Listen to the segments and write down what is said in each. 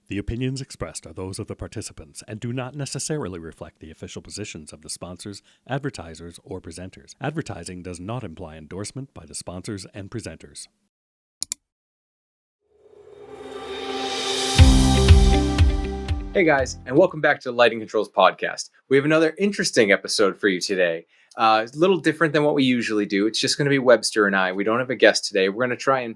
The opinions expressed are those of the participants and do not necessarily reflect the official positions of the sponsors, advertisers, or presenters. Advertising does not imply endorsement by the sponsors and presenters. Hey guys, and welcome back to the Lighting Controls Podcast. We have another interesting episode for you today. It's a little different than what we usually do. It's just going to be Webster and I. We don't have a guest today. We're going to try and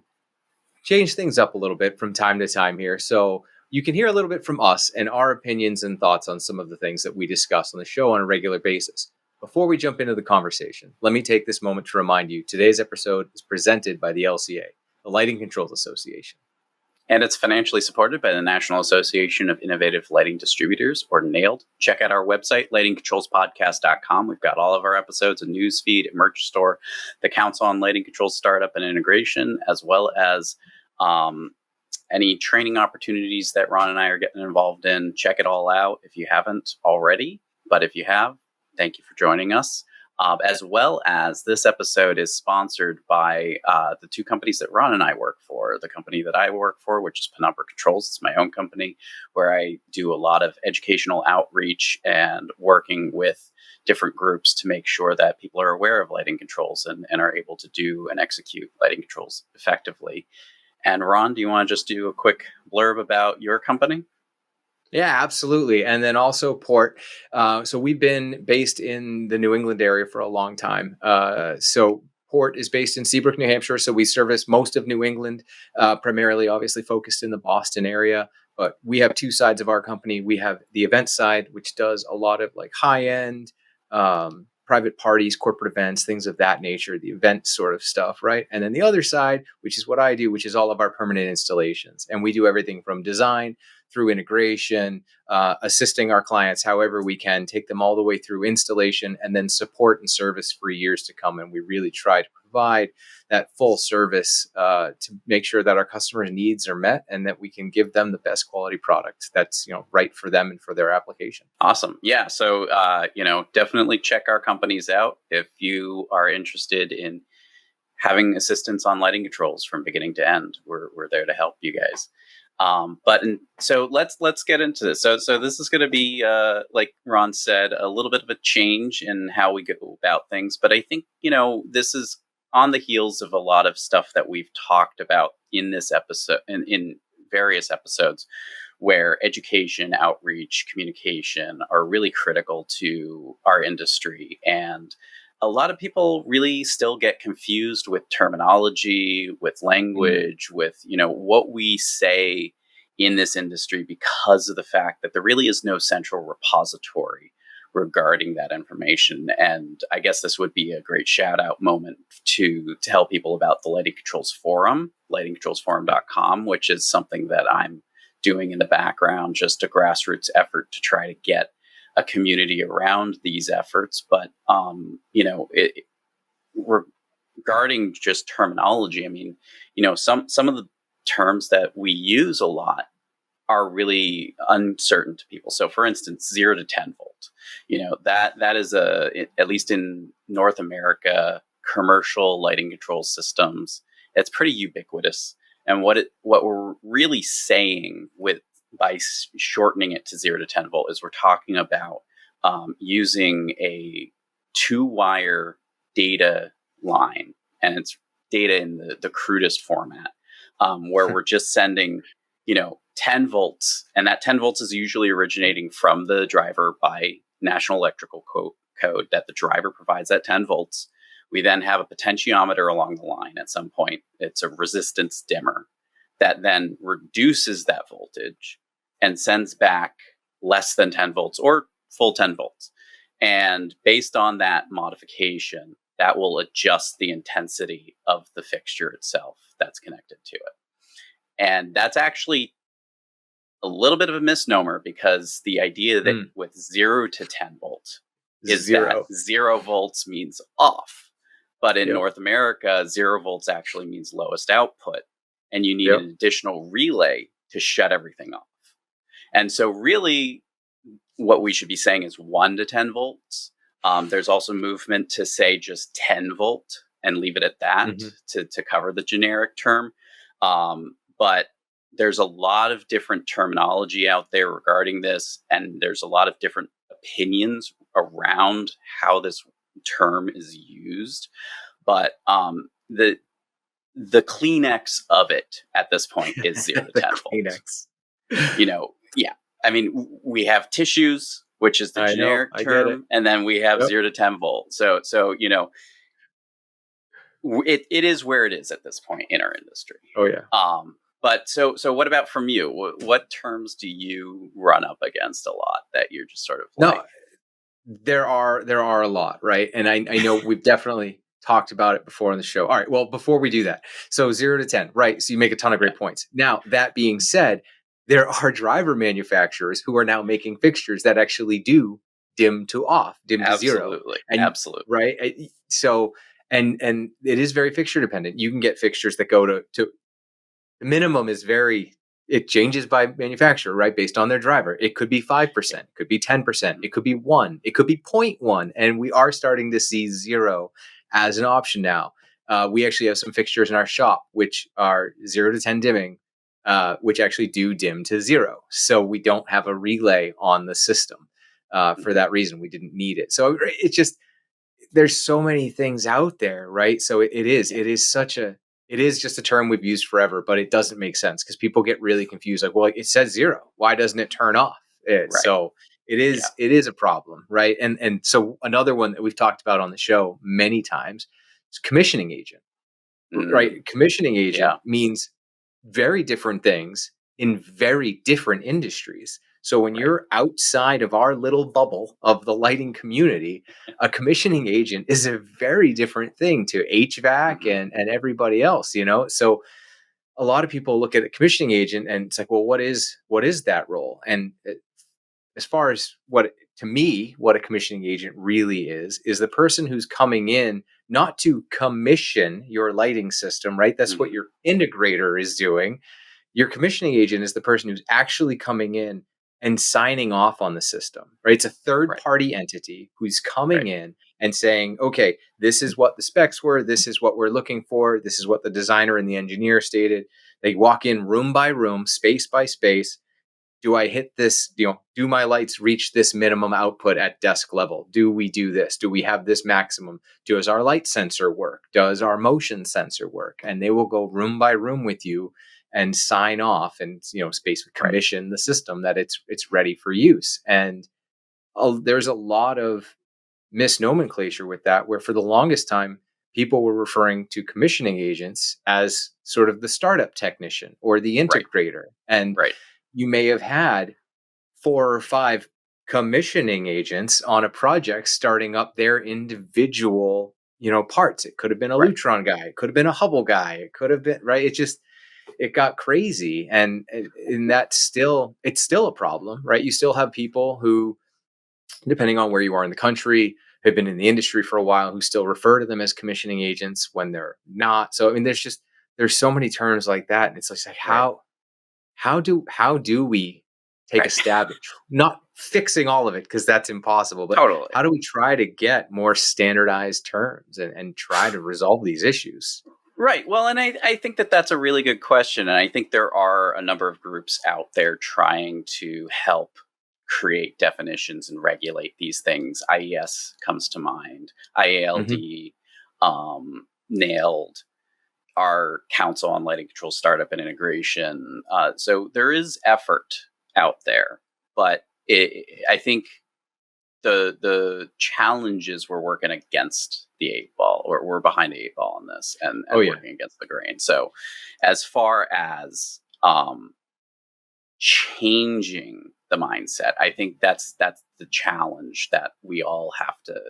change things up a little bit from time to time here. So you can hear a little bit from us and our opinions and thoughts on some of the things that we discuss on the show on a regular basis. Before we jump into the conversation, let me take this moment to remind you today's episode is presented by the LCA, the Lighting Controls Association. And it's financially supported by the National Association of Innovative Lighting Distributors, or NAILD. Check out our website, lightingcontrolspodcast.com. We've got all of our episodes, a news feed, a merch store, the Council on Lighting Controls Startup and Integration, as well as any training opportunities that Ron and I are getting involved in. Check it all out if you haven't already. But if you have, thank you for joining us. As well as this episode is sponsored by the two companies that Ron and I work for. The company that I work for, which is Penumbra Controls. It's my own company where I do a lot of educational outreach and working with different groups to make sure that people are aware of lighting controls and are able to do and execute lighting controls effectively. And Ron, do you want to just do a quick blurb about your company? Yeah, absolutely. And then also Port. So we've been based in the New England area for a long time. So Port is based in Seabrook, New Hampshire. So we service most of New England, primarily obviously focused in the Boston area. But we have two sides of our company. We have the event side, which does a lot of like high-end private parties, corporate events, things of that nature, the event sort of stuff, right? And then the other side, which is what I do, which is all of our permanent installations. And we do everything from design through integration, assisting our clients however we can, take them all the way through installation and then support and service for years to come. And we really try to provide that full service to make sure that our customers' needs are met and that we can give them the best quality product that's right for them and for their application. Awesome. Yeah. So, definitely check our companies out if you are interested in having assistance on lighting controls from beginning to end. We're there to help you guys. So let's get into this. So this is going to be, like Ron said, a little bit of a change in how we go about things. But I think, this is on the heels of a lot of stuff that we've talked about in this episode, in various episodes, where education, outreach, communication are really critical to our industry. And a lot of people really still get confused with terminology, with language, with, what we say in this industry because of the fact that there really is no central repository regarding that information. And I guess this would be a great shout out moment to tell people about the Lighting Controls Forum, lightingcontrolsforum.com, which is something that I'm doing in the background, just a grassroots effort to try to get a community around these efforts. But, regarding just terminology, I mean, some of the terms that we use a lot are really uncertain to people. So for instance, 0 to 10 volt, that is at least in North America, commercial lighting control systems, it's pretty ubiquitous. And what we're really saying by shortening it to 0 to 10 volt is we're talking about using a 2-wire data line, and it's data in the crudest format, where we're just sending, 10 volts, and that 10 volts is usually originating from the driver by National Electrical Code that the driver provides that 10 volts. We then have a potentiometer along the line at some point. It's a resistance dimmer that then reduces that voltage and sends back less than 10 volts or full 10 volts. And based on that modification, that will adjust the intensity of the fixture itself that's connected to it. And that's actually a little bit of a misnomer, because the idea that with 0 to 10 volt is that 0 volts means off. But in North America, 0 volts actually means lowest output. And you need an additional relay to shut everything off. And so really what we should be saying is 1 to 10 volts. There's also movement to say just 10 volt and leave it at that to cover the generic term. But there's a lot of different terminology out there regarding this, and there's a lot of different opinions around how this term is used. But the Kleenex of it at this point is 0 to 10 volts. Yeah. I mean, we have tissues, which is the generic term, and then we have 0 to 10 volts. So it is where it is at this point in our industry. Oh yeah. But so what about from you? What terms do you run up against a lot that you're just sort of like? No, there are a lot, right? And I know we've definitely talked about it before on the show. All right, well, before we do that, so 0 to 10, right? So you make a ton of great points. Now, that being said, there are driver manufacturers who are now making fixtures that actually do dim to off, dim to zero. Absolutely. Right? So, and it is very fixture dependent. You can get fixtures that go to the minimum is it changes by manufacturer, right? Based on their driver. It could be 5%, it could be 10%, it could be 1, it could be 0.1. And we are starting to see 0 as an option now. We actually have some fixtures in our shop, which are 0 to 10 dimming, which actually do dim to 0. So we don't have a relay on the system for that reason. We didn't need it. So it's just, there's so many things out there, right? So it is just a term we've used forever, but it doesn't make sense because people get really confused. Like, well, it says 0. Why doesn't it turn off? So it is a problem, right? And so another one that we've talked about on the show many times is commissioning agent, right? Commissioning agent means very different things in very different industries. So when you're outside of our little bubble of the lighting community, a commissioning agent is a very different thing to HVAC and everybody else, So a lot of people look at a commissioning agent and it's like, well, what is that role? And as far as what a commissioning agent really is the person who's coming in not to commission your lighting system, right? That's what your integrator is doing. Your commissioning agent is the person who's actually coming in and signing off on the system, right? It's a third party entity who's coming in and saying, okay, this is what the specs were. This is what we're looking for. This is what the designer and the engineer stated. They walk in room by room, space by space. Do I hit this? Do my lights reach this minimum output at desk level? Do we do this? Do we have this maximum? Does our light sensor work? Does our motion sensor work? And they will go room by room with you and sign off and basically commission the system that it's ready for use. And there's a lot of misnomenclature with that, where for the longest time people were referring to commissioning agents as sort of the startup technician or the integrator. And you may have had 4 or 5 commissioning agents on a project starting up their individual parts. It could have been a Lutron guy, it could have been a Hubble guy, it could have been it got crazy, and it's still a problem, right? You still have people who, depending on where you are in the country, have been in the industry for a while, who still refer to them as commissioning agents when they're not. So I mean, there's so many terms like that, and it's like how do we take a stab at not fixing all of it, because that's impossible, but how do we try to get more standardized terms and try to resolve these issues? Right. Well, and I think that's a really good question. And I think there are a number of groups out there trying to help create definitions and regulate these things. IES comes to mind. IALD, NAILD, our Council on Lighting Control Startup and Integration. So there is effort out there, but I think the challenges we're working against the 8 ball, or we're behind the 8 ball on this, and working against the grain. So as far as changing the mindset, I think that's the challenge that we all have to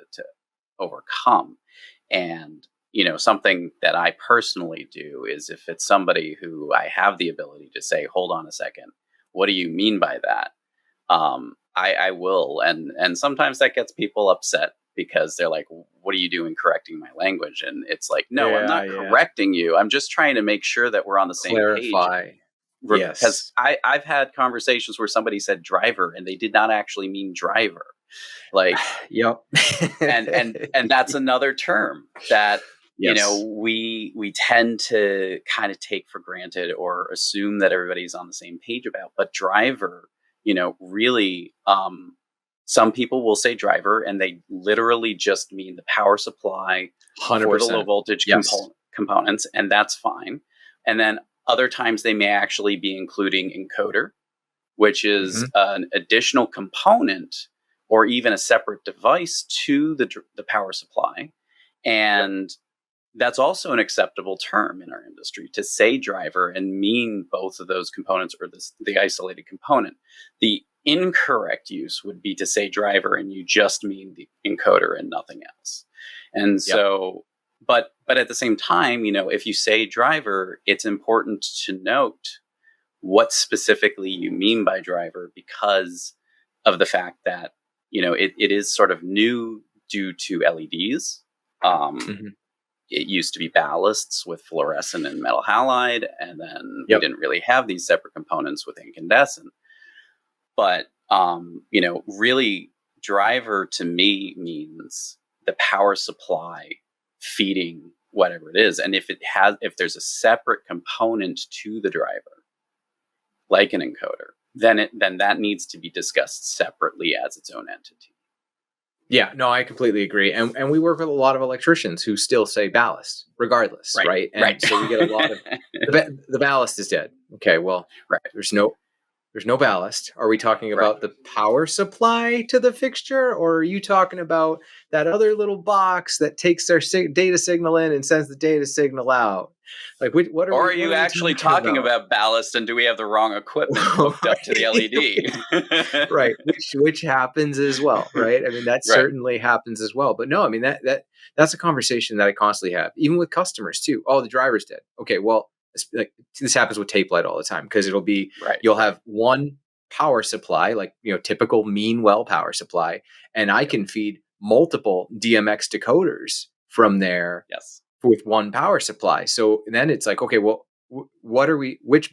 overcome. And something that I personally do is, if it's somebody who I have the ability to say, hold on a second, what do you mean by that? I will. And sometimes that gets people upset because they're like, what are you doing correcting my language? And it's like, no, I'm not correcting you. I'm just trying to make sure that we're on the same page. Yes. Because I've had conversations where somebody said driver and they did not actually mean driver. Like, yep. and that's another term that Yes. we tend to kind of take for granted or assume that everybody's on the same page about. But driver, really, some people will say driver, and they literally just mean the power supply for the low 100%. voltage Yes. components, and that's fine. And then other times they may actually be including encoder, which is Hmm. an additional component or even a separate device to the power supply. Yep. And that's also an acceptable term in our industry to say driver and mean both of those components or the isolated component. The incorrect use would be to say driver and you just mean the encoder and nothing else. And Yep. so, but at the same time, if you say driver, it's important to note what specifically you mean by driver because of the fact that, it is sort of new due to LEDs. Hmm. It used to be ballasts with fluorescent and metal halide, and then we Yep. didn't really have these separate components with incandescent. But really, driver to me means the power supply feeding whatever it is, and if there's a separate component to the driver, like an encoder, then that needs to be discussed separately as its own entity. Yeah, no, I completely agree. And we work with a lot of electricians who still say ballast, regardless, Right. right? And Right. so we get a lot of the ballast is dead. Okay, well, Right. there's no ballast. Are we talking Right. about the power supply to the fixture, or are you talking about that other little box that takes their data signal in and sends the data signal out? Like, what are Or we? are What you are we actually talking talking about? about ballast, and do we have the wrong equipment hooked up to the LED? Right, which happens as well, right? I mean, that Right. certainly happens as well. But no, I mean that's a conversation that I constantly have, even with customers too. Oh, the driver's dead. Okay, well, like this happens with tape light all the time because it'll be Right. you'll have one power supply, like typical mean well power supply, and I can feed multiple DMX decoders from there Yes. with one power supply. So then it's like, okay, well, what are we? Which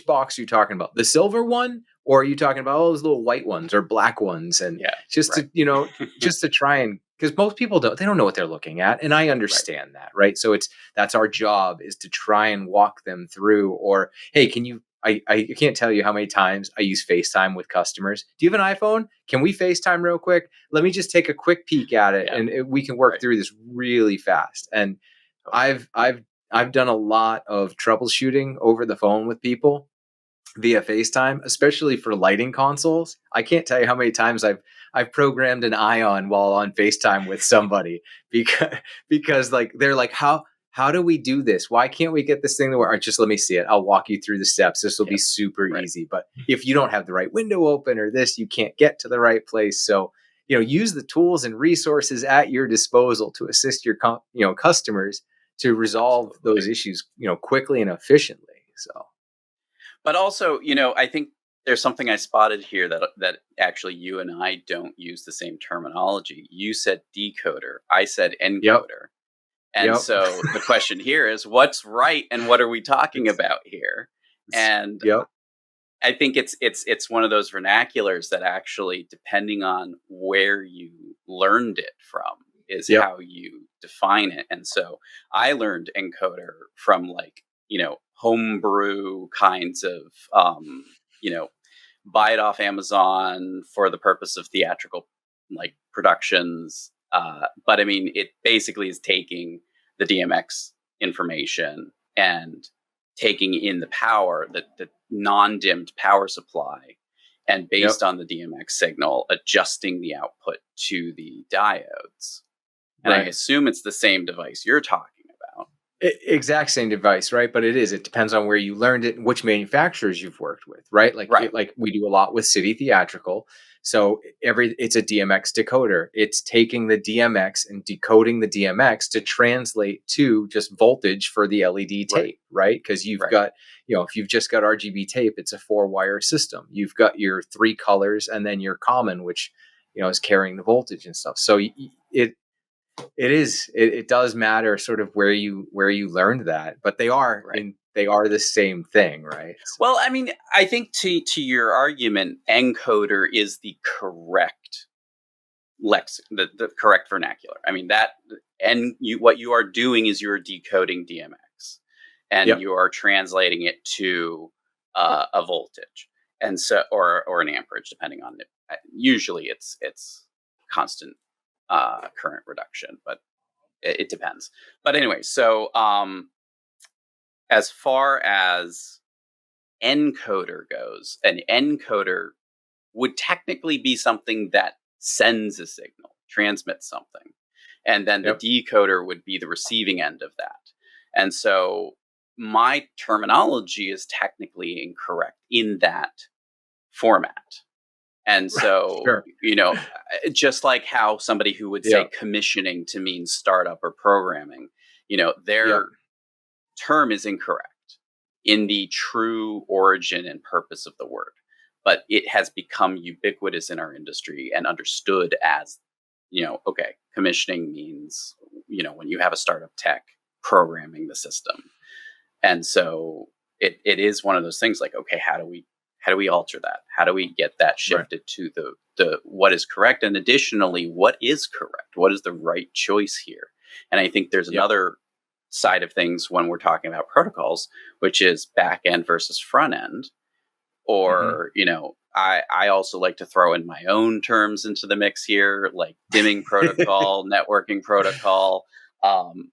box are you talking about? The silver one, or are you talking about all those little white ones or black ones? And Yeah. just Right. to just to try and because most people they don't know what they're looking at, and I understand that, right? So that's our job is to try and walk them through. Or hey, can you? I can't tell you how many times I use FaceTime with customers. Do you have an iPhone? Can we FaceTime real quick? Let me just take a quick peek at it, Yeah. and we can work Right. through this really fast. And I've done a lot of troubleshooting over the phone with people via FaceTime, especially for lighting consoles. I can't tell you how many times I've programmed an ion while on FaceTime with somebody because like they're like, how do we do this? Why can't we get this thing to work? All right, just let me see it. I'll walk you through the steps. This will be Yep. super Right. easy. But if you don't have the right window open or this, you can't get to the right place. So use the tools and resources at your disposal to assist your customers to resolve Absolutely. those issues quickly and efficiently. So But also, I think there's something I spotted here that actually you and I don't use the same terminology. You said decoder, I said yep, encoder. And yep. so the question here is what's right and what are we talking It's, about here? And yep. I think it's one of those vernaculars that actually, depending on where you learned it from, is Yep. how you define it. And so I learned encoder from homebrew kinds of buy it off Amazon for the purpose of theatrical productions. But I mean, it basically is taking the DMX information and taking in the power, the non-dimmed power supply, and Yep. based on the DMX signal, adjusting the output to the diodes. And I Right. assume it's the same device you're talking about. Exact same device, right? But it depends on where you learned it and which manufacturers you've worked with, right? Right. Like we do a lot with City Theatrical. So it's a DMX decoder. It's taking the DMX and decoding the DMX to translate to just voltage for the LED tape, right? Because you've Right. got, if you've just got RGB tape, it's a 4-wire system. You've got your 3 colors and then your common, which is carrying the voltage and stuff. So it does matter sort of where you learned that, but they are Right. they are the same thing, right? So, Well, I mean, I think to your argument, encoder is the correct the correct vernacular. I mean that, and what you are doing is you're decoding DMX, and Yep. you are translating it to a voltage, and so or an amperage, depending on it. Usually, it's constant current reduction, but it depends. But anyway, so as far as encoder goes, an encoder would technically be something that sends a signal, transmits something. And then the Yep. decoder would be the receiving end of that. And so my terminology is technically incorrect in that format. And so, Sure. just like how somebody who would say commissioning to mean startup or programming, their term is incorrect in the true origin and purpose of the word. But it has become ubiquitous in our industry and understood as, okay, commissioning means, when you have a startup tech programming the system. And so it is one of those things like, okay, how do we alter that? How do we get that shifted to the what is correct? And additionally, what is correct? What is the right choice here? And I think there's another side of things when we're talking about protocols, which is back end versus front end. Or, I also like to throw in my own terms into the mix here, like dimming protocol, networking protocol, and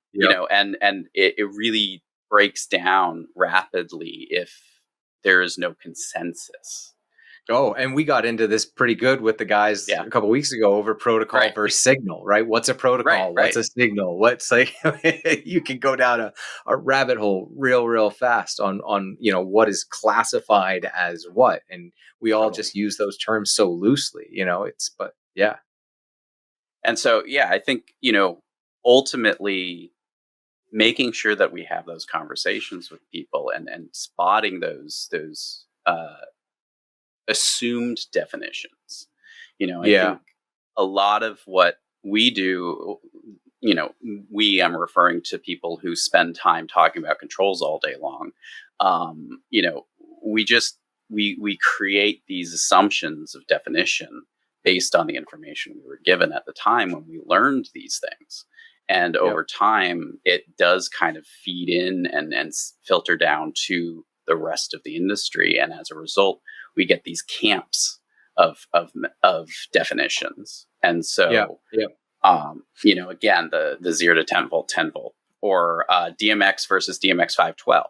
it really breaks down rapidly if there is no consensus. Oh, and we got into this pretty good with the guys a couple weeks ago over protocol versus signal, right? What's a protocol? What's a signal? What's like, you can go down a rabbit hole real fast on what is classified as what. And we all just use those terms so loosely, And so, I think, ultimately making sure that we have those conversations with people and spotting those assumed definitions. I think a lot of what we do, I'm referring to people who spend time talking about controls all day long. We create these assumptions of definition based on the information we were given at the time when we learned these things. And over time, it does kind of feed in and filter down to the rest of the industry. And as a result, we get these camps of definitions. And so, again, the 0 to 10 volt, 10 volt, or DMX versus DMX 512.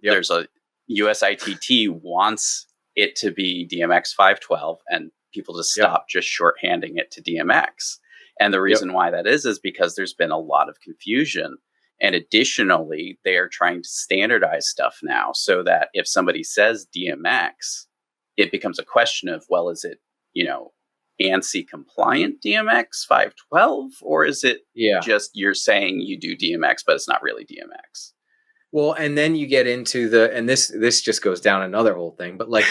There's a USITT wants it to be DMX 512, and people just stop just shorthanding it to DMX. And the reason why that is because there's been a lot of confusion. And additionally, they are trying to standardize stuff now so that if somebody says DMX, it becomes a question of, well, is it, ANSI compliant DMX 512? Or is it just you're saying you do DMX, but it's not really DMX? Well, and then you get into and this just goes down another whole thing, but like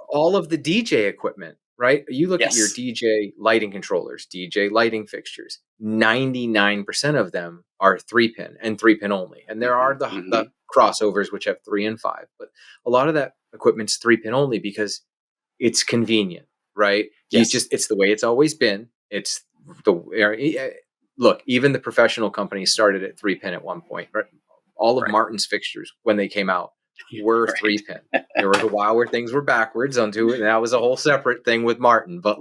all of the DJ equipment, right? You look at your DJ lighting controllers, DJ lighting fixtures, 99% of them are 3-pin and 3-pin only. And there are the crossovers, which have 3 and 5, but a lot of that equipment's 3-pin only because it's convenient, right? It's the way it's always been. It's look, even the professional companies started at 3-pin at one point, right? All of Martin's fixtures when they came out were 3-pin. There was a while where things were backwards onto it, and that was a whole separate thing with Martin. But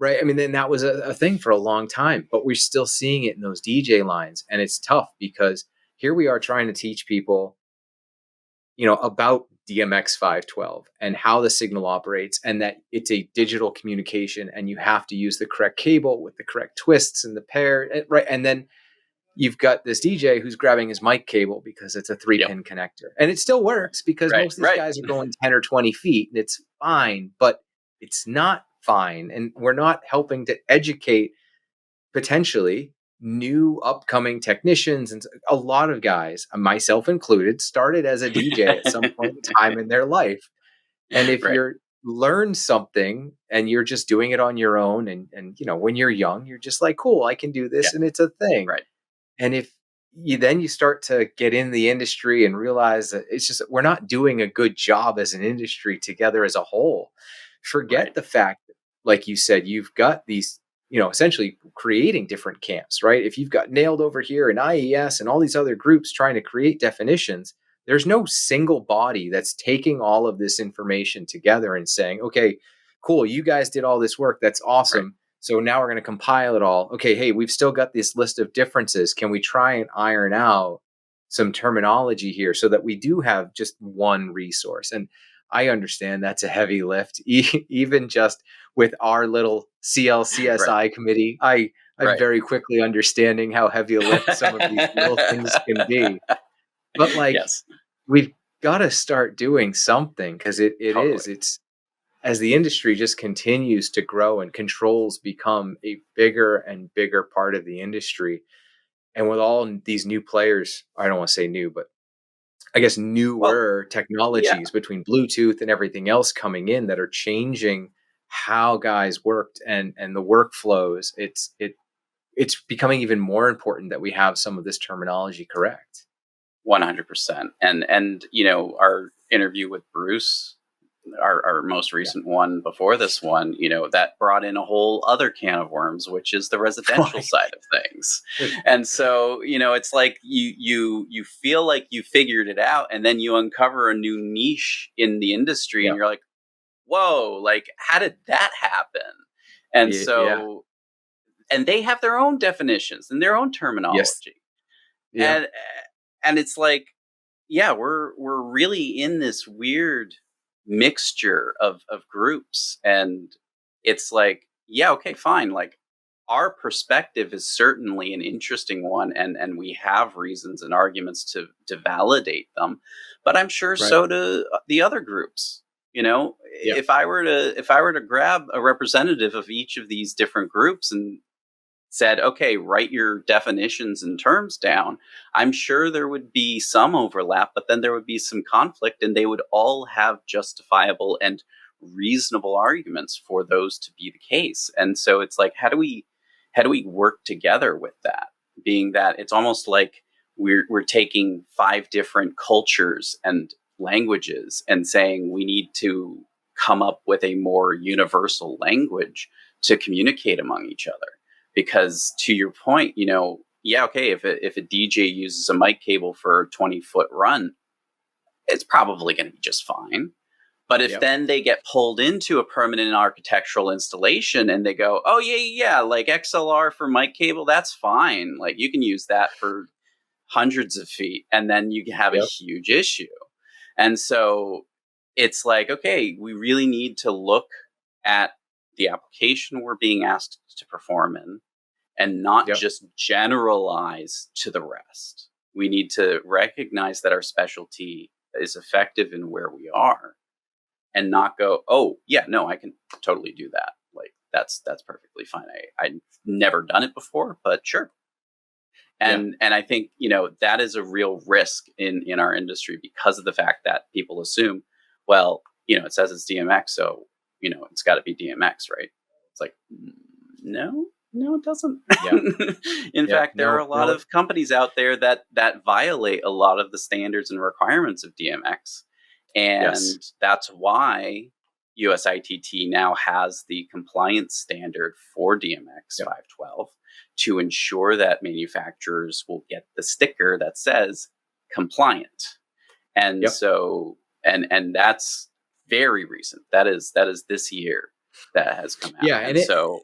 then that was a thing for a long time. But we're still seeing it in those DJ lines, and it's tough because here we are trying to teach people, about DMX 512 and how the signal operates, and that it's a digital communication, and you have to use the correct cable with the correct twists and the pair, right? And then you've got this DJ who's grabbing his mic cable because it's a 3-pin connector. And it still works because most of these guys are going 10 or 20 feet and it's fine, but it's not fine. And we're not helping to educate potentially new upcoming technicians. And a lot of guys, myself included, started as a DJ at some point in time in their life. And if you're learn something and you're just doing it on your own and when you're young, you're just like, cool, I can do this and it's a thing. Right. And if you start to get in the industry and realize that it's just, we're not doing a good job as an industry together as a whole. Forget the fact that like you said, you've got these, essentially creating different camps, right? If you've got nailed over here and IES and all these other groups trying to create definitions, there's no single body that's taking all of this information together and saying, okay, cool, you guys did all this work. That's awesome. Right. So now we're going to compile it all. Okay, hey, we've still got this list of differences. Can we try and iron out some terminology here so that we do have just one resource? And I understand that's a heavy lift, even just with our little CLCSI Right. committee. I'm Right. very quickly understanding how heavy a lift some of these little things can be. But like, Yes, we've got to start doing something, because totally. it's as the industry just continues to grow and controls become a bigger and bigger part of the industry. And with all these new players, I don't want to say new, but I guess Well, newer yeah. technologies between Bluetooth and everything else coming in that are changing how guys worked and the workflows, it's becoming even more important that we have some of this terminology correct. 100%. And our interview with Bruce, our most Yeah. recent one before this one, that brought in a whole other can of worms, which is the residential side of things. And so, it's like you feel like you figured it out, and then you uncover a new niche in the industry, Yeah. and you're like, whoa, like how did that happen? And Yeah. so, and they have their own definitions and their own Yes. terminology. Yeah. And it's like, yeah, we're really in this weird mixture of groups, and it's like, yeah, okay, fine, like our perspective is certainly an interesting one, and we have reasons and arguments to validate them, but I'm sure Right. so do the other groups. Yeah. If I were to grab a representative of each of these different groups and said, okay, write your definitions and terms down, I'm sure there would be some overlap, but then there would be some conflict, and they would all have justifiable and reasonable arguments for those to be the case. And so it's like, how do we work together with that? Being that it's almost like we're taking 5 different cultures and languages and saying we need to come up with a more universal language to communicate among each other. Because to your point, yeah, okay, if a DJ uses a mic cable for a 20-foot run, it's probably going to be just fine. But if Yep. then they get pulled into a permanent architectural installation and they go, oh, yeah, like XLR for mic cable, that's fine. Like you can use that for hundreds of feet, and then you have a Yep. huge issue. And so it's like, okay, we really need to look at the application we're being asked to perform in, and not Yep. just generalize to the rest. We need to recognize that our specialty is effective in where we are, and not go, oh yeah, no, I can totally do that. Like that's perfectly fine. I've never done it before, but sure. Yeah. And I think that is a real risk in our industry, because of the fact that people assume, well, it says it's DMX, so it's got to be DMX, right? It's like, no, it doesn't. Yeah. In Yeah. fact, there are a lot of companies out there that violate a lot of the standards and requirements of DMX, and Yes. that's why USITT now has the compliance standard for DMX Yep. 512, to ensure that manufacturers will get the sticker that says compliant. And Yep. so, and that's very recent. That is this year that has come out. Yeah. And so,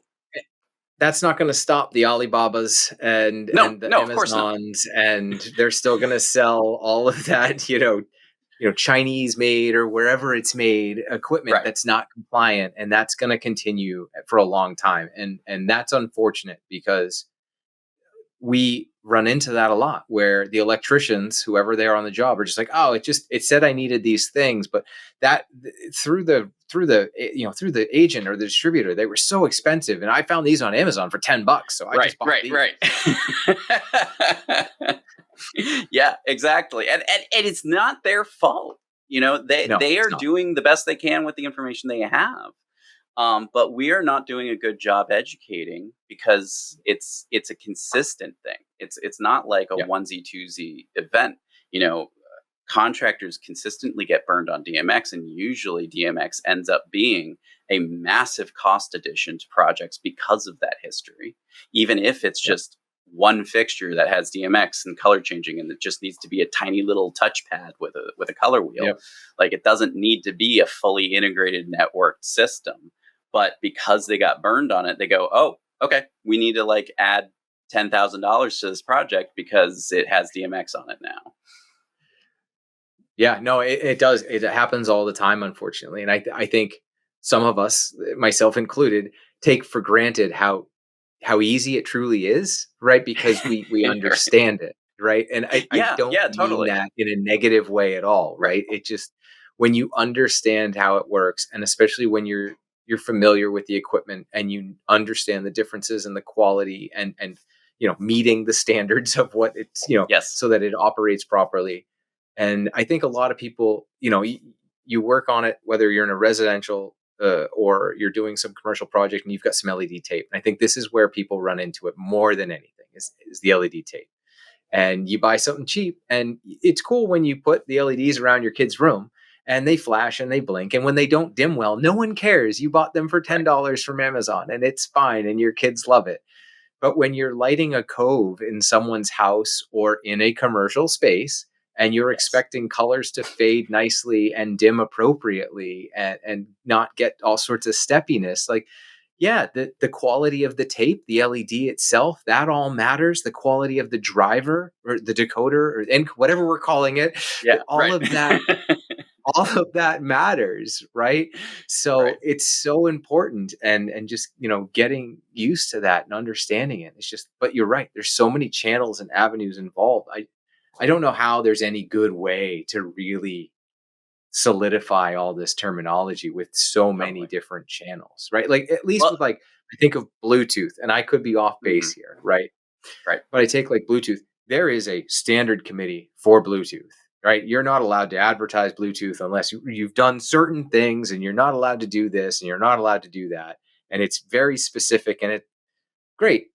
That's not going to stop the Alibabas and no, the of course not. Amazons, and they're still going to sell all of that, Chinese made or wherever it's made equipment Right. that's not compliant, and that's going to continue for a long time. And that's unfortunate, because we run into that a lot, where the electricians, whoever they are on the job, are just like, oh, it said I needed these things, but that through the agent or the distributor, they were so expensive, and I found these on Amazon for $10, so I just bought these. Right. Yeah, exactly. And it's not their fault. They No, they it's are not. doing the best they can with the information they have. But we are not doing a good job educating, because it's a consistent thing. It's not like a Yeah. onesie twosie event. Contractors consistently get burned on DMX, and usually DMX ends up being a massive cost addition to projects because of that history, even if it's just one fixture that has DMX and color changing, and it just needs to be a tiny little touchpad with a color wheel. Yep. Like, it doesn't need to be a fully integrated networked system. But because they got burned on it, they go, oh, okay, we need to like add $10,000 to this project because it has DMX on it now. Yeah, no, it does. It happens all the time, unfortunately. And I think some of us, myself included, take for granted how easy it truly is, right? Because we understand it, right? And I don't mean totally. that in a negative way at all, right? It just, when you understand how it works, and especially when you're familiar with the equipment and you understand the differences in the quality and meeting the standards of what it's Yes. so that it operates properly. And I think a lot of people, you work on it, whether you're in a residential or you're doing some commercial project and you've got some LED tape. And I think this is where people run into it more than anything is the LED tape. And you buy something cheap, and it's cool when you put the LEDs around your kid's room and they flash and they blink. And when they don't dim well, no one cares. You bought them for $10 from Amazon and it's fine and your kids love it. But when you're lighting a cove in someone's house or in a commercial space, and you're expecting colors to fade nicely and dim appropriately and not get all sorts of steppiness, like, yeah, the quality of the tape, the LED itself, that all matters. The quality of the driver or the decoder or whatever we're calling it, all of that matters, right? So it's so important, and just getting used to that and understanding it. It's just, but you're right. There's so many channels and avenues involved. I don't know how there's any good way to really solidify all this terminology with so many different channels, right? Like, at least with, like, I think of Bluetooth, and I could be off base here, right? Right. But I take like Bluetooth. There is a standard committee for Bluetooth, right? You're not allowed to advertise Bluetooth unless you've done certain things, and you're not allowed to do this and you're not allowed to do that. And it's very specific, and great.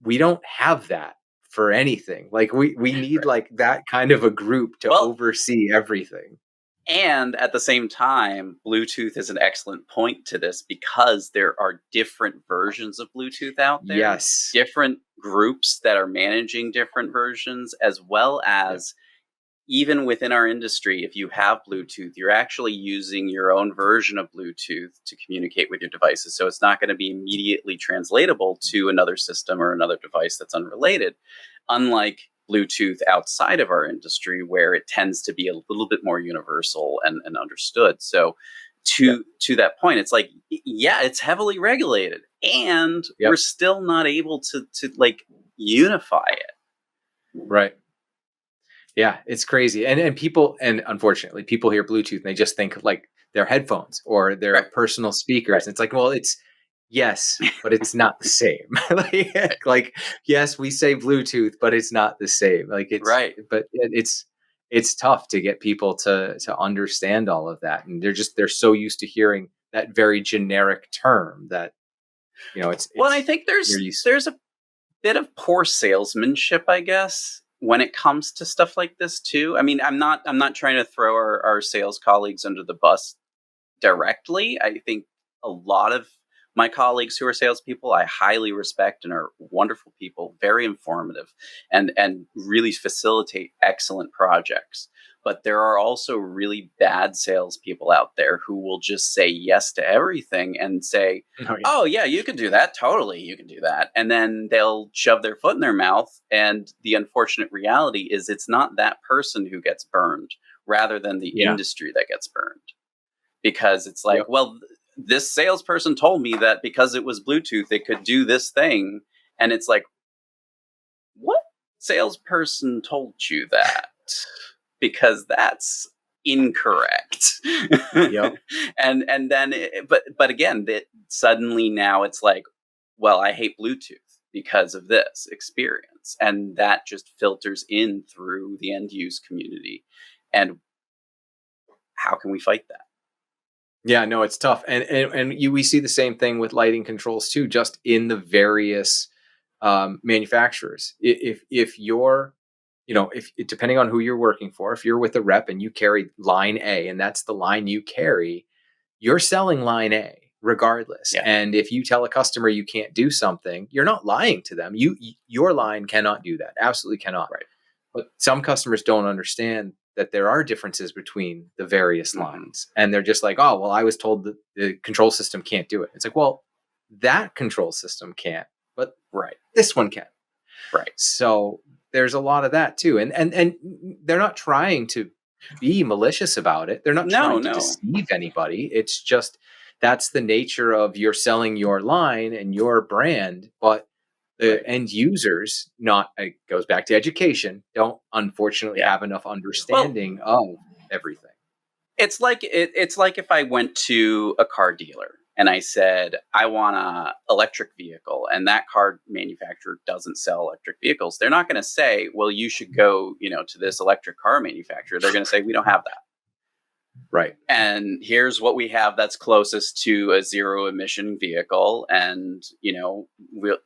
We don't have that for anything. Like, we need like that kind of a group to oversee everything. And at the same time, Bluetooth is an excellent point to this, because there are different versions of Bluetooth out there. Yes. Different groups that are managing different versions, as well as even within our industry, if you have Bluetooth, you're actually using your own version of Bluetooth to communicate with your devices. So it's not going to be immediately translatable to another system or another device that's unrelated, unlike Bluetooth outside of our industry, where it tends to be a little bit more universal and understood. So to that point, it's like, it's heavily regulated, and we're still not able to like unify it. Right. Yeah, it's crazy. And people, and unfortunately, people hear Bluetooth and they just think like their headphones or their personal speakers. And it's like, well, yes, but it's not the same. like, yes, we say Bluetooth, but it's not the same. Like, it's but it's tough to get people to understand all of that. And they're so used to hearing that very generic term that, it's well, I think there's a bit of poor salesmanship, I guess, when it comes to stuff like this too. I mean, I'm not trying to throw our sales colleagues under the bus directly. I think a lot of my colleagues who are salespeople, I highly respect and are wonderful people, very informative, and really facilitate excellent projects. But there are also really bad salespeople out there who will just say yes to everything and say, oh yeah, you can do that. Totally, you can do that. And then they'll shove their foot in their mouth. And the unfortunate reality is it's not that person who gets burned, rather than the industry that gets burned. Because it's like, well, this salesperson told me that because it was Bluetooth, it could do this thing. And it's like, what salesperson told you that? Because that's incorrect. And then, but again, suddenly now it's like, well, I hate Bluetooth because of this experience. And that just filters in through the end use community. And how can we fight that? Yeah, no, it's tough. And we see the same thing with lighting controls too, just in the various manufacturers. If you're, if depending on who you're working for, if you're with a rep and you carry line A and that's the line you carry, you're selling line A, regardless. Yeah. And if you tell a customer you can't do something, you're not lying to them. Your line cannot do that. Absolutely cannot. Right. But some customers don't understand that there are differences between the various lines. And they're just like, oh, well, I was told that the control system can't do it. It's like, well, that control system can't, but Right. this one can. Right. So there's a lot of that too. And they're not trying to be malicious about it. They're not trying to deceive anybody. It's just, that's the nature of you're selling your line and your brand, but the end users, it goes back to education, don't unfortunately have enough understanding of everything. It's like if I went to a car dealer and I said, I want an electric vehicle, and that car manufacturer doesn't sell electric vehicles. They're not going to say, well, you should go, to this electric car manufacturer. They're going to say, we don't have that. Right. And here's what we have that's closest to a zero emission vehicle. And,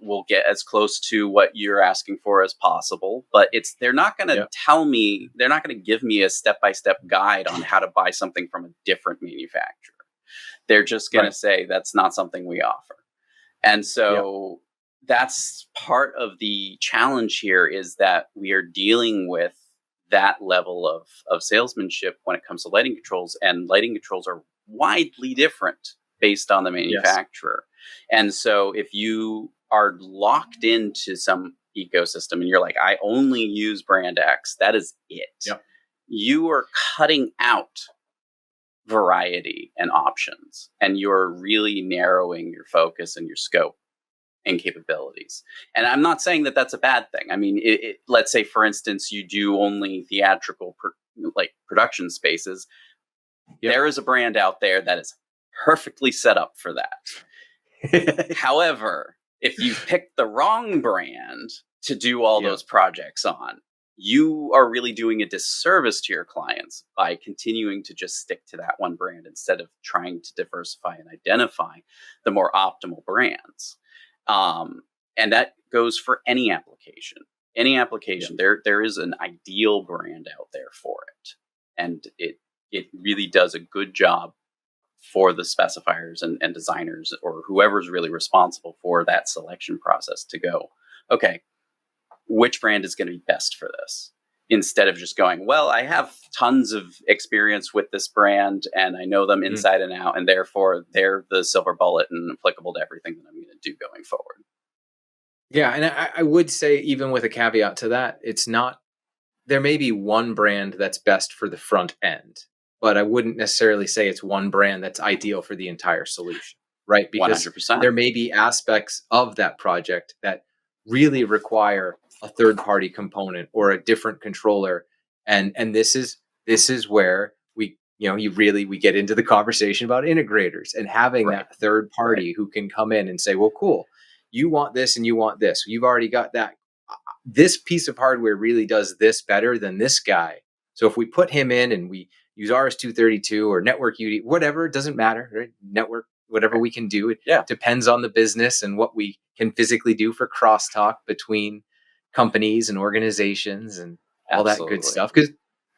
we'll get as close to what you're asking for as possible. But they're not going to tell me, they're not going to give me a step-by-step guide on how to buy something from a different manufacturer. They're just going to say that's not something we offer. And so that's part of the challenge here, is that we are dealing with that level of salesmanship when it comes to lighting controls, and lighting controls are widely different based on the manufacturer. And so if you are locked into some ecosystem and you're like, I only use brand X, that is it. You are cutting out variety and options, and you're really narrowing your focus and your scope and capabilities. And I'm not saying that that's a bad thing. I mean, let's say, for instance, you do only theatrical production spaces. There is a brand out there that is perfectly set up for that. However, if you pick the wrong brand to do all those projects on, you are really doing a disservice to your clients by continuing to just stick to that one brand instead of trying to diversify and identify the more optimal brands. And that goes for any application. Any application, there is an ideal brand out there for it. And it really does a good job for the specifiers and designers, or whoever's really responsible for that selection process, to go, okay, which brand is going to be best for this? Instead of just going, well, I have tons of experience with this brand and I know them inside and out, and therefore they're the silver bullet and applicable to everything that I'm going to do going forward. Yeah. And I would say, even with a caveat to that, it's not, there may be one brand that's best for the front end, but I wouldn't necessarily say it's one brand that's ideal for the entire solution, right? Because 100%. there may be aspects of that project that really require a third-party component or a different controller, and this is where we get into the conversation about integrators and having that third party who can come in and say, well, cool, you want this and you want this, you've already got that, this piece of hardware really does this better than this guy, so if we put him in and we use RS-232 or network UD, whatever, it doesn't matter, right? Network, whatever we can do, it depends on the business and what we can physically do for crosstalk between companies and organizations and all that good stuff, because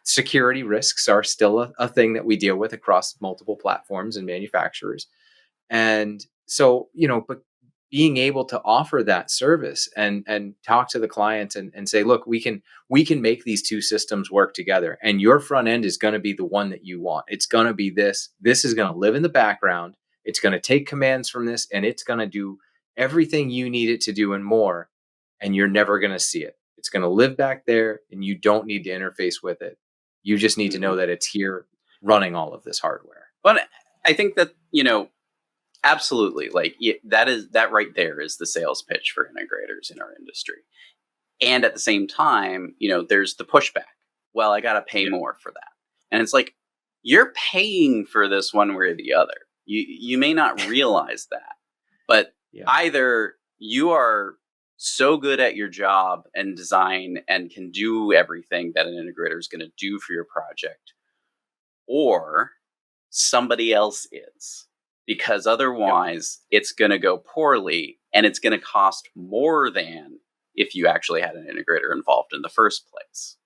security risks are still a thing that we deal with across multiple platforms and manufacturers. And so, but being able to offer that service and talk to the clients and say, look, we can make these two systems work together, and your front end is going to be the one that you want. It's going to be this is going to live in the background. It's going to take commands from this, and it's going to do everything you need it to do and more. And you're never going to see it. It's going to live back there, and you don't need to interface with it. You just need to know that it's here running all of this hardware. But I think that, absolutely, that right there is the sales pitch for integrators in our industry. And at the same time, there's the pushback. Well, I got to pay more for that. And it's like, you're paying for this one way or the other. You may not realize that, but either you are so good at your job and design and can do everything that an integrator is going to do for your project, or somebody else is, because otherwise it's going to go poorly and it's going to cost more than if you actually had an integrator involved in the first place.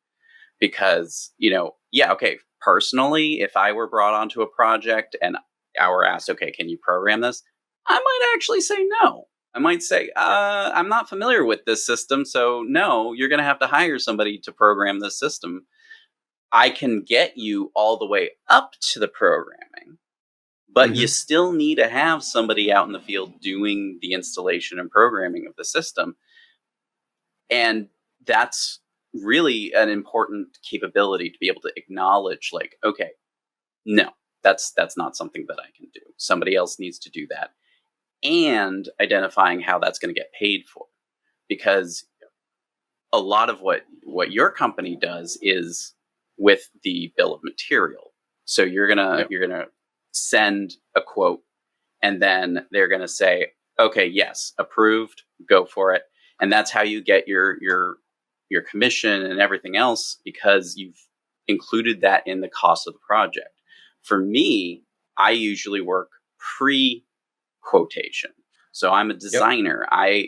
Because, personally, if I were brought onto a project and were asked, okay, can you program this? I might actually say no. I might say, I'm not familiar with this system, so no, you're going to have to hire somebody to program this system. I can get you all the way up to the programming, but you still need to have somebody out in the field doing the installation and programming of the system. And that's really an important capability to be able to acknowledge, like, okay, no, that's not something that I can do. Somebody else needs to do that. And identifying how that's going to get paid for. Because a lot of what your company does is with the bill of material. So you're gonna send a quote, and then they're gonna say, okay, yes, approved, go for it. And that's how you get your commission and everything else, because you've included that in the cost of the project. For me, I usually work pre-quotation. So I'm a designer.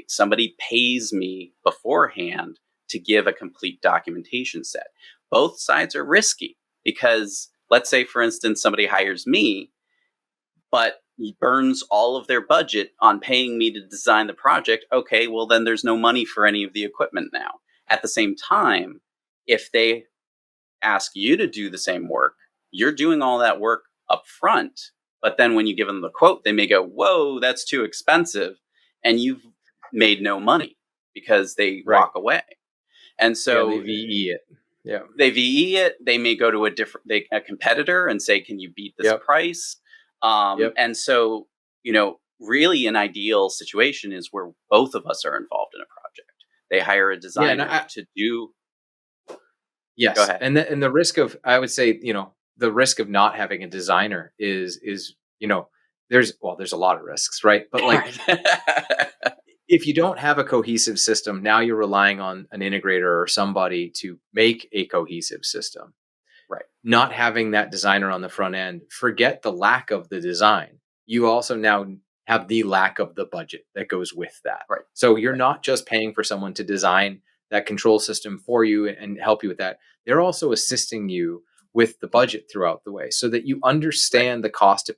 Somebody pays me beforehand to give a complete documentation set. Both sides are risky, because let's say, for instance, somebody hires me, but burns all of their budget on paying me to design the project. Okay, well, then there's no money for any of the equipment now. At the same time, if they ask you to do the same work, you're doing all that work up front. But then when you give them the quote, they may go, whoa, that's too expensive. And you've made no money because they walk away. And so they VE it. Yeah. They VE it. They may go to a competitor and say, can you beat this price? And so, really an ideal situation is where both of us are involved in a project. They hire a designer to do. Yes. Go ahead. And the risk of, I would say, the risk of not having a designer is there's a lot of risks, right? But like, if you don't have a cohesive system, now you're relying on an integrator or somebody to make a cohesive system. Right. Not having that designer on the front end, forget the lack of the design. You also now have the lack of the budget that goes with that. Right. So you're not just paying for someone to design that control system for you and help you with that. They're also assisting you with the budget throughout the way, so that you understand the cost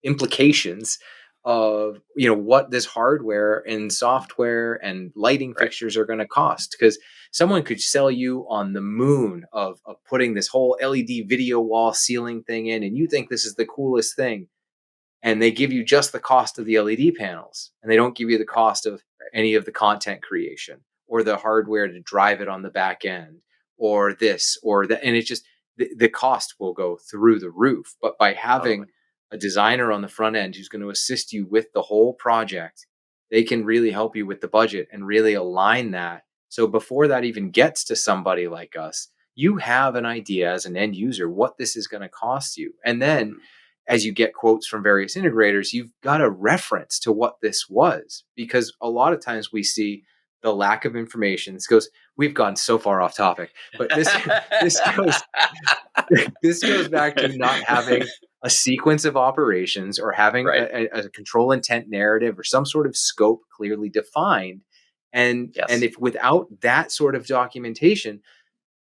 implications of what this hardware and software and lighting fixtures are going to cost. Because someone could sell you on the moon of putting this whole LED video wall ceiling thing in, and you think this is the coolest thing, and they give you just the cost of the LED panels, and they don't give you the cost of any of the content creation or the hardware to drive it on the back end or this or that. And it's just the cost will go through the roof. But by having a designer on the front end who's going to assist you with the whole project, they can really help you with the budget and really align that. So before that even gets to somebody like us, you have an idea as an end user what this is going to cost you. And then as you get quotes from various integrators, you've got a reference to what this was, because a lot of times we see the lack of information. We've gone so far off topic, but this goes back to not having a sequence of operations or having a control intent narrative or some sort of scope clearly defined. And if without that sort of documentation,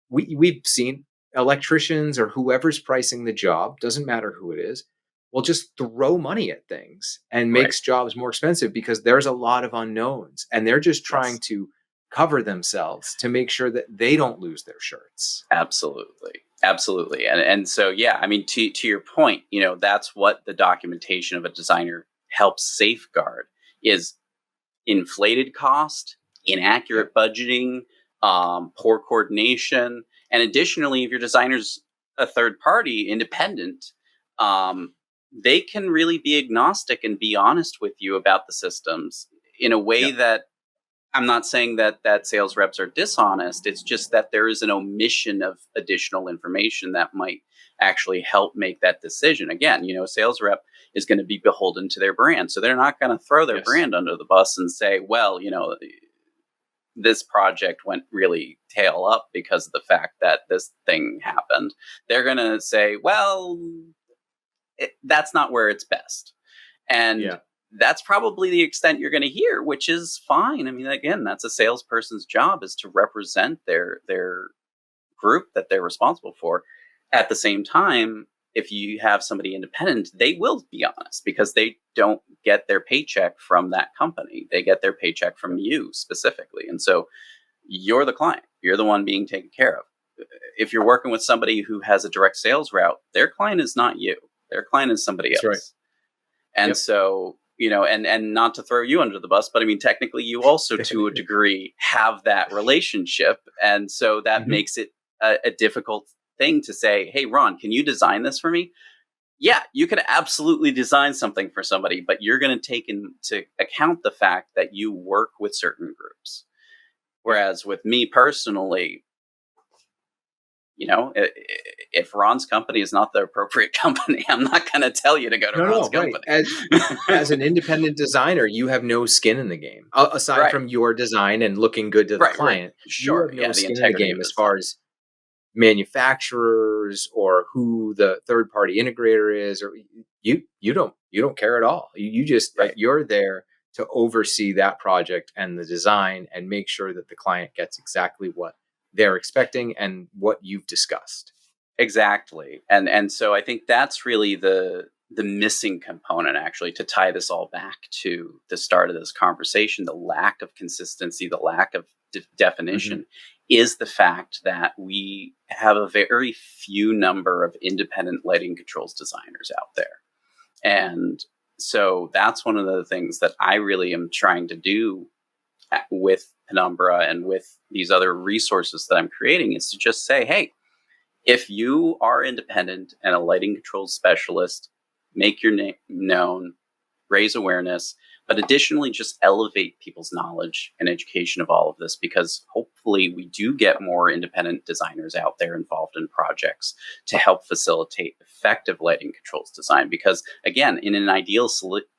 we've seen electricians or whoever's pricing the job, doesn't matter who it is, will just throw money at things and makes jobs more expensive because there's a lot of unknowns, and they're just trying to cover themselves to make sure that they don't lose their shirts. Absolutely. And so, I mean, to your point, that's what the documentation of a designer helps safeguard is inflated cost, inaccurate budgeting, poor coordination. And additionally, if your designer's a third party independent, they can really be agnostic and be honest with you about the systems in a way that I'm not saying that sales reps are dishonest. It's just that there is an omission of additional information that might actually help make that decision. Again, a sales rep is going to be beholden to their brand. So they're not going to throw their brand under the bus and say, well, this project went really tail up because of the fact that this thing happened. They're going to say, well, that's not where it's best. And that's probably the extent you're going to hear, which is fine. I mean, again, that's a salesperson's job, is to represent their group that they're responsible for. At the same time, if you have somebody independent, they will be honest because they don't get their paycheck from that company. They get their paycheck from you specifically. And so you're the client. You're the one being taken care of. If you're working with somebody who has a direct sales route, their client is not you. Their client is somebody else. Right. And so, and not to throw you under the bus, but I mean, technically you also to a degree have that relationship. And so that makes it a difficult thing to say, hey, Ron, can you design this for me? Yeah, you can absolutely design something for somebody, but you're going to take into account the fact that you work with certain groups. Whereas with me personally, if Ron's company is not the appropriate company, I'm not going to tell you to go to Ron's company. As an independent designer, you have no skin in the game. Aside from your design and looking good to the client, sure, you have no skin in the game as far as manufacturers or who the third-party integrator is, or you don't care at all. You just you're there to oversee that project and the design and make sure that the client gets exactly what they're expecting and what you've discussed. Exactly. And so I think that's really the missing component, actually, to tie this all back to the start of this conversation. The lack of consistency, the lack of definition is the fact that we have a very few number of independent lighting controls designers out there. And so that's one of the things that I really am trying to do with Penumbra and with these other resources that I'm creating, is to just say, hey, if you are independent and a lighting controls specialist, make your name known, raise awareness, but additionally just elevate people's knowledge and education of all of this, because hopefully we do get more independent designers out there involved in projects to help facilitate effective lighting controls design. Because again, in an ideal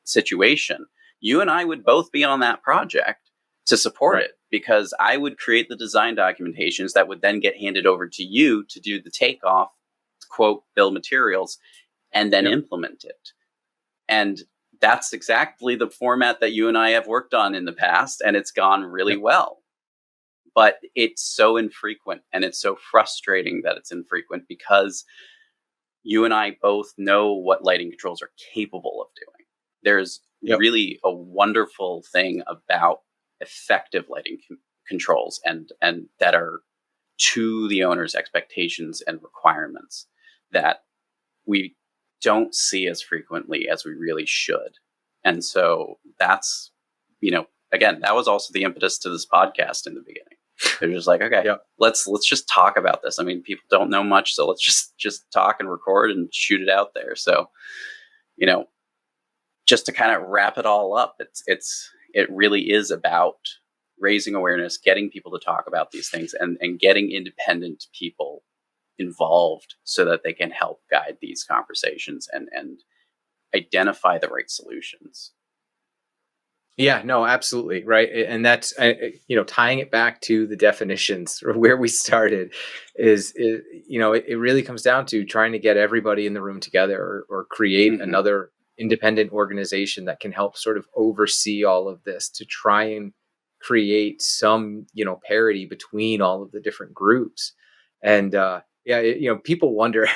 situation, you and I would both be on that project to support it, because I would create the design documentations that would then get handed over to you to do the takeoff, quote, bill materials, and then implement it. And that's exactly the format that you and I have worked on in the past, and it's gone really well. But it's so infrequent, and it's so frustrating that it's infrequent, because you and I both know what lighting controls are capable of doing. There's really a wonderful thing about effective lighting controls and that are to the owner's expectations and requirements that we don't see as frequently as we really should. And so that's, again, that was also the impetus to this podcast in the beginning. They're just like, okay, let's just talk about this. I mean, people don't know much, so let's just talk and record and shoot it out there. So, just to kind of wrap it all up, it really is about raising awareness, getting people to talk about these things, and getting independent people involved so that they can help guide these conversations and identify the right solutions. Yeah, no, absolutely. Right. And that's, tying it back to the definitions or where we started it really comes down to trying to get everybody in the room together or create another independent organization that can help sort of oversee all of this to try and create some, parity between all of the different groups. And, people wonder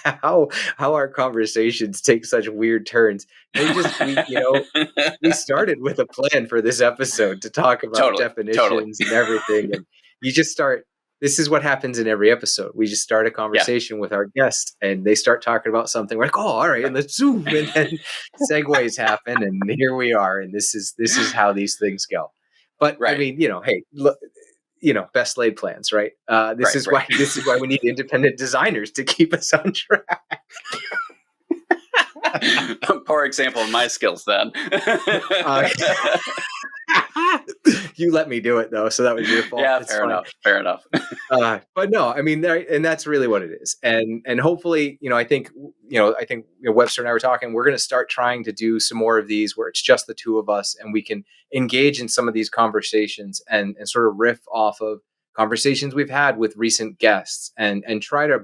how our conversations take such weird turns. We started with a plan for this episode to talk about definitions and everything. And you just start. This is what happens in every episode. We just start a conversation with our guest, and they start talking about something. We're like, "Oh, all right," and let's zoom, and then segues happen, and here we are. And this is how these things go. But I mean, hey, look. Best laid plans, right? This is why we need independent designers to keep us on track. Poor example of my skills then. You let me do it though, so that was your fault. Yeah, fair enough. But no, I mean, and that's really what it is. And hopefully, I think Webster and I were talking. We're going to start trying to do some more of these where it's just the two of us, and we can engage in some of these conversations and sort of riff off of conversations we've had with recent guests, and try to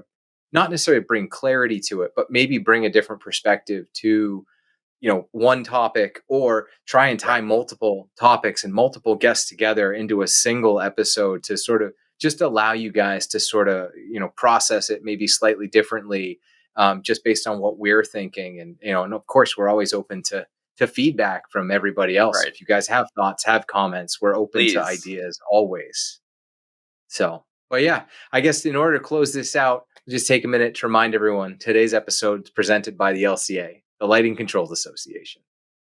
not necessarily bring clarity to it, but maybe bring a different perspective to one topic, or try and tie multiple topics and multiple guests together into a single episode to sort of just allow you guys to sort of, process it maybe slightly differently just based on what we're thinking. And, and of course, we're always open to feedback from everybody else. Right. If you guys have thoughts, have comments, we're open to Please. ideas always. So, but yeah, I guess in order to close this out, just take a minute to remind everyone today's episode is presented by the LCA, the Lighting Controls Association.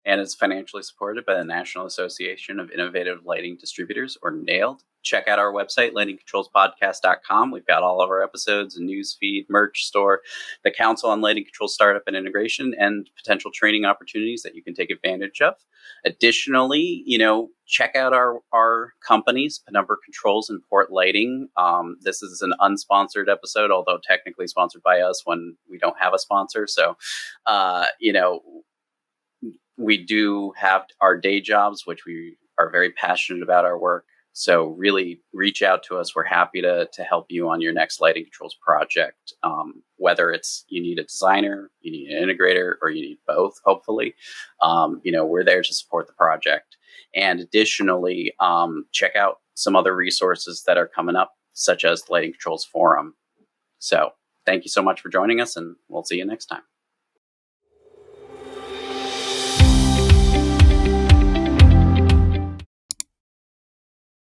And it's financially supported by the National Association of Innovative Lighting Distributors, or NAILD. Check out our website, lightingcontrolspodcast.com. We've got all of our episodes, a news feed, merch store, the Council on Lighting Control Startup and Integration, and potential training opportunities that you can take advantage of. Additionally, check out our companies, Penumbra Controls and Port Lighting. This is an unsponsored episode, although technically sponsored by us when we don't have a sponsor. So, we do have our day jobs, which we are very passionate about our work. So really reach out to us. We're happy to help you on your next lighting controls project. Whether it's you need a designer, you need an integrator, or you need both, hopefully. We're there to support the project. And additionally, check out some other resources that are coming up, such as the Lighting Controls Forum. So thank you so much for joining us, and we'll see you next time.